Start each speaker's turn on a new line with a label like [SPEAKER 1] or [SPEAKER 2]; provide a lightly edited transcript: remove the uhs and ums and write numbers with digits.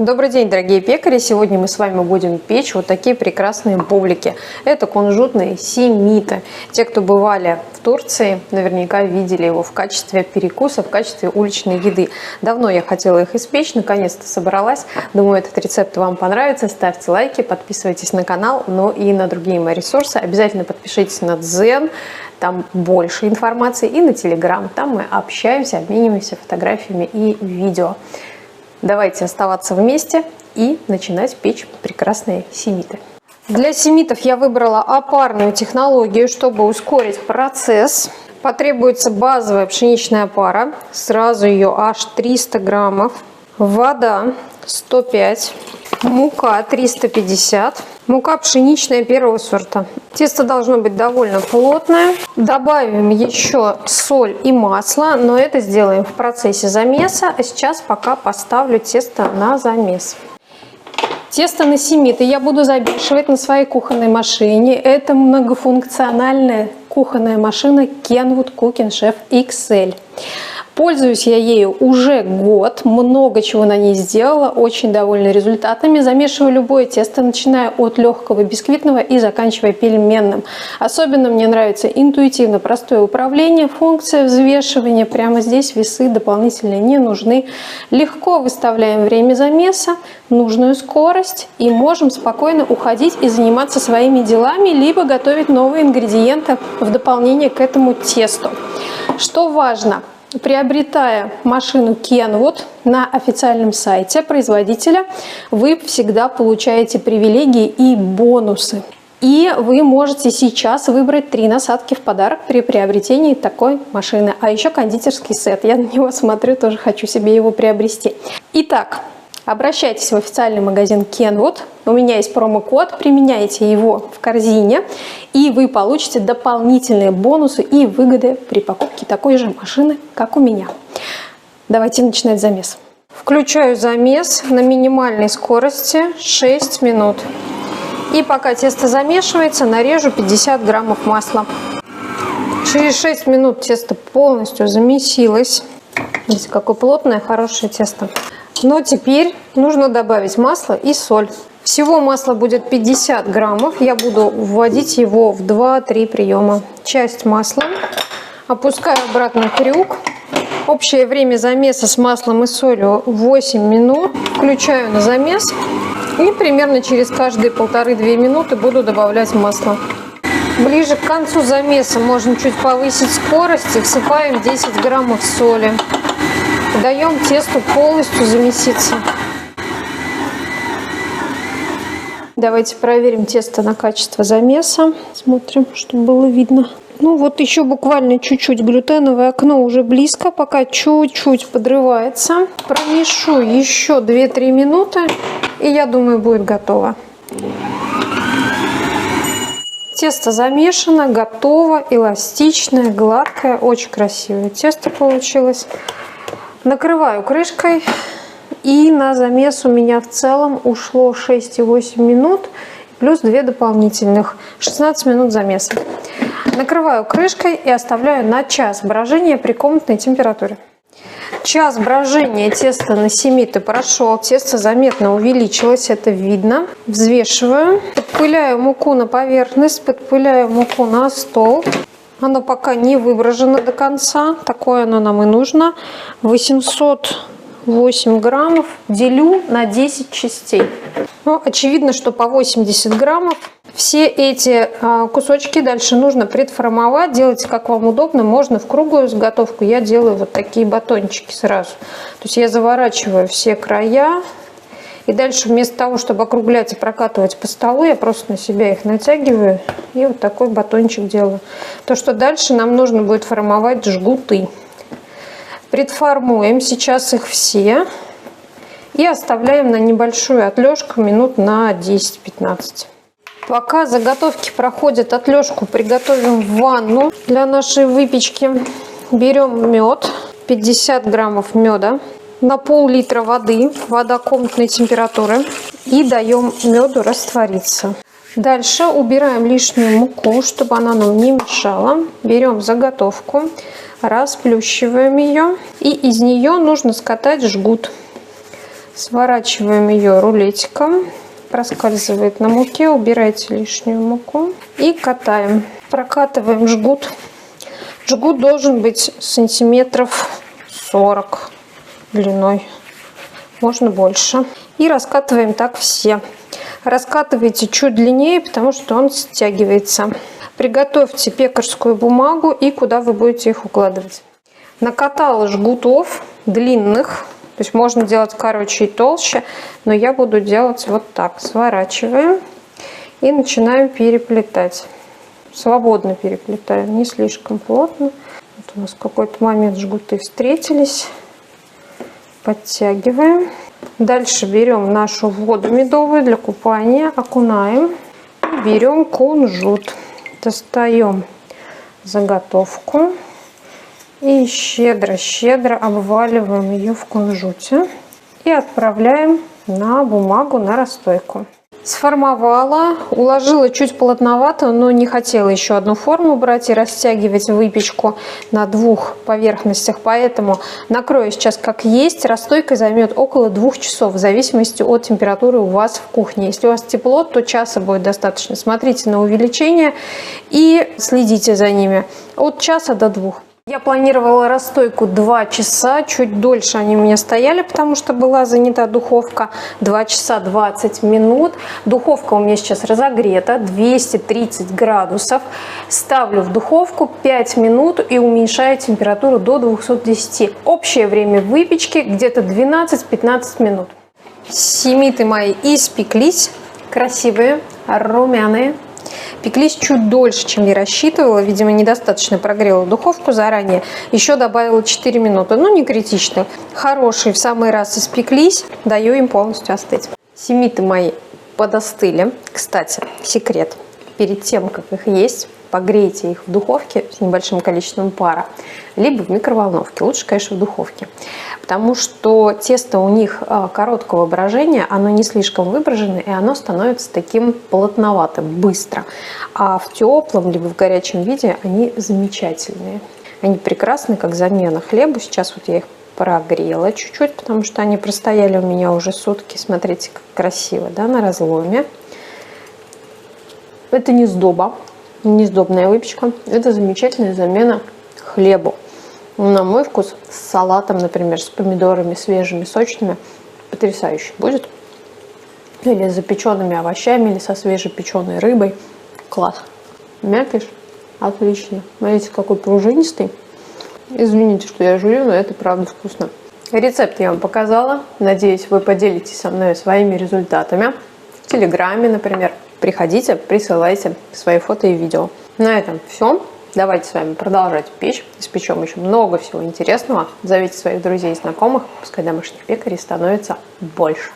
[SPEAKER 1] Добрый день, дорогие пекари! Сегодня мы с вами будем печь вот такие прекрасные бублики. Это кунжутные семиты. Те, кто бывали в Турции, наверняка видели его в качестве перекуса, в качестве уличной еды. Давно я хотела их испечь, наконец-то собралась. Думаю, этот рецепт вам понравится. Ставьте лайки, подписывайтесь на канал, но и на другие мои ресурсы. Обязательно подпишитесь на Дзен, там больше информации, и на Телеграм. Там мы общаемся, обмениваемся фотографиями и видео. Давайте оставаться вместе и начинать печь прекрасные семиты. Для семитов я выбрала опарную технологию, чтобы ускорить процесс. Потребуется базовая пшеничная опара, сразу ее аж 300 граммов, вода 105, мука 350, мука пшеничная первого сорта. Тесто должно быть довольно плотное. Добавим еще соль и масло, но это сделаем в процессе замеса. А сейчас пока поставлю тесто на замес. Тесто на семиты я буду замешивать на своей кухонной машине. Это многофункциональная кухонная машина Kenwood Cooking Chef XL. Пользуюсь я ею уже год, много чего на ней сделала, очень довольна результатами. Замешиваю любое тесто, начиная от легкого бисквитного и заканчивая пельменным. Особенно мне нравится интуитивно простое управление, функция взвешивания. Прямо здесь весы дополнительные не нужны. Легко выставляем время замеса, нужную скорость и можем спокойно уходить и заниматься своими делами, либо готовить новые ингредиенты в дополнение к этому тесту. Что важно? Приобретая машину Kenwood на официальном сайте производителя, вы всегда получаете привилегии и бонусы. И вы можете сейчас выбрать 3 насадки в подарок при приобретении такой машины. А еще кондитерский сет. Я на него смотрю, тоже хочу себе его приобрести. Итак, обращайтесь в официальный магазин Kenwood. У меня есть промокод, применяйте его в корзине, и вы получите дополнительные бонусы и выгоды при покупке такой же машины, как у меня. Давайте начинать замес. Включаю замес на минимальной скорости 6 минут. И пока тесто замешивается, нарежу 50 граммов масла. Через 6 минут тесто полностью замесилось. Видите, какое плотное, хорошее тесто. Но теперь нужно добавить масло и соль. Всего масла будет 50 граммов. Я буду вводить его в 2-3 приема. Часть масла. Опускаю обратно крюк. Общее время замеса с маслом и солью 8 минут. Включаю на замес. И примерно через каждые 1,5-2 минуты буду добавлять масло. Ближе к концу замеса можно чуть повысить скорость и всыпаем 10 граммов соли. Даем тесту полностью замеситься. Давайте проверим тесто на качество замеса. Смотрим, чтобы было видно. Ну вот еще буквально чуть-чуть, глютеновое окно уже близко, пока чуть-чуть подрывается. Промешу еще 2-3 минуты, и я думаю, будет готово. Тесто замешано, готово, эластичное, гладкое, очень красивое тесто получилось. Накрываю крышкой, и на замес у меня в целом ушло 6,8 минут, плюс 2 дополнительных, 16 минут замеса. Накрываю крышкой и оставляю на час брожения при комнатной температуре. Час брожения теста на семиты прошел, тесто заметно увеличилось, это видно. Взвешиваю, подпыляю муку на поверхность, подпыляю муку на стол. Оно пока не выброжено до конца, такое оно нам и нужно. 808 граммов делю на 10 частей. Ну, очевидно, что по 80 граммов. Все эти кусочки дальше нужно предформовать, делайте как вам удобно. Можно в круглую заготовку, я делаю вот такие батончики сразу. То есть я заворачиваю все края. И дальше вместо того, чтобы округлять и прокатывать по столу, я просто на себя их натягиваю и вот такой батончик делаю. То, что дальше нам нужно будет формовать жгуты. Предформуем сейчас их все и оставляем на небольшую отлежку минут на 10-15. Пока заготовки проходят отлежку, приготовим ванну для нашей выпечки. Берем мед, 50 граммов меда. На пол-литра воды, вода комнатной температуры, и даем меду раствориться. Дальше убираем лишнюю муку, чтобы она нам не мешала. Берем заготовку, расплющиваем ее, и из нее нужно скатать жгут. Сворачиваем ее рулетиком. Проскальзывает на муке, убирайте лишнюю муку. И катаем. Прокатываем жгут. Жгут должен быть сантиметров 40 длиной. Можно больше. И раскатываем так все. Раскатывайте чуть длиннее, потому что он стягивается. Приготовьте пекарскую бумагу и куда вы будете их укладывать. Накатала жгутов длинных. То есть можно делать короче и толще, но я буду делать вот так. Сворачиваем и начинаем переплетать. Свободно переплетаем, не слишком плотно. Вот у нас в какой-то момент жгуты встретились. Подтягиваем. Дальше берем нашу воду медовую для купания, окунаем. И берем кунжут. Достаем заготовку. И щедро-щедро обваливаем ее в кунжуте. И отправляем на бумагу на расстойку. Сформовала, уложила чуть плотновато, но не хотела еще одну форму брать и растягивать выпечку на двух поверхностях. Поэтому накрою сейчас как есть. Расстойка займет около 2 часов, в зависимости от температуры у вас в кухне. Если у вас тепло, то часа будет достаточно. Смотрите на увеличение и следите за ними. От часа до 2. Я планировала расстойку 2 часа, чуть дольше они у меня стояли, потому что была занята духовка. 2 часа 20 минут. Духовка у меня сейчас разогрета, 230 градусов. Ставлю в духовку 5 минут и уменьшаю температуру до 210. Общее время выпечки где-то 12-15 минут. Семиты мои испеклись, красивые, румяные. Пеклись чуть дольше, чем я рассчитывала. Видимо, недостаточно прогрела духовку заранее. Еще добавила 4 минуты. Ну, не критично. Хорошие в самый раз испеклись. Даю им полностью остыть. Семиты мои подостыли. Кстати, секрет. Перед тем, как их есть, погрейте их в духовке с небольшим количеством пара. Либо в микроволновке. Лучше, конечно, в духовке. Потому что тесто у них короткого брожения, оно не слишком выброжено, и оно становится таким плотноватым быстро. А в теплом, либо в горячем виде они замечательные. Они прекрасны, как замена хлебу. Сейчас вот я их прогрела чуть-чуть, потому что они простояли у меня уже сутки. Смотрите, как красиво, да, на разломе. Это не сдоба, не сдобная выпечка. Это замечательная замена хлебу. На мой вкус с салатом, например, с помидорами свежими, сочными, потрясающе будет. Или с запеченными овощами, или со свежепеченой рыбой. Класс. Мякиш отлично. Смотрите, какой пружинистый. Извините, что я жую, но это правда вкусно. Рецепт я вам показала. Надеюсь, вы поделитесь со мной своими результатами. В Телеграме, например. Приходите, присылайте свои фото и видео. На этом все. Давайте с вами продолжать печь. Испечем еще много всего интересного. Зовите своих друзей и знакомых. Пускай домашних пекарей становится больше.